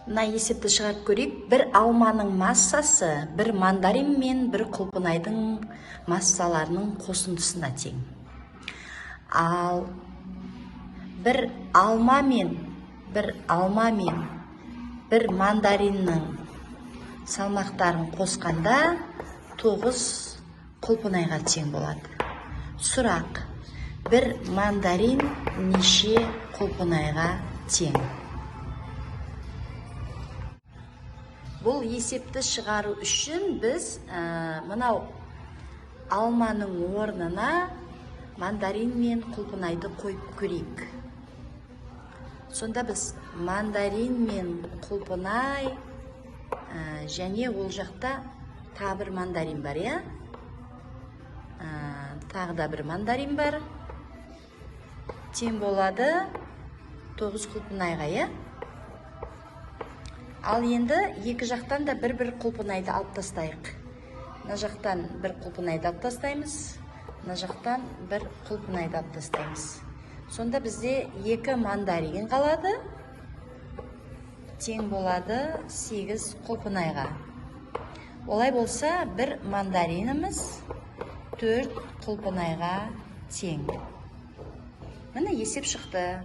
Мына есепті шығарып көрейік. Бір алманың массасы бір мандарин мен бір құлпынайдың массаларының қосындысына тең. Ал бір алма мен бір мандариннің салмақтарын қосқанда 9 құлпынайға тең болады. Сұрақ: бір мандарин неше құлпынайға тең? Бұл есепті шығару үшін біз мынау алманың орнына мандарин мен құлпынайды қойып көрейік. Сонда біз мандарин мен құлпынай және ол жақта тағы бір мандарин бар, иә? Тағы да бір мандарин бар. Тең болады 9 құлпынайға, иә? Ал енді екі жақтан да бір құлпынайды алып тастайық. Мына жақтан бір құлпынайды алып тастаймыз, мына жақтан бір құлпынайды алып тастаймыз. Сонда бізде 2 мандарин қалады, тең болады 8 құлпынайға. Олай болса, бір мандариніміз 4 құлпынайға тең. Міне есеп шықты.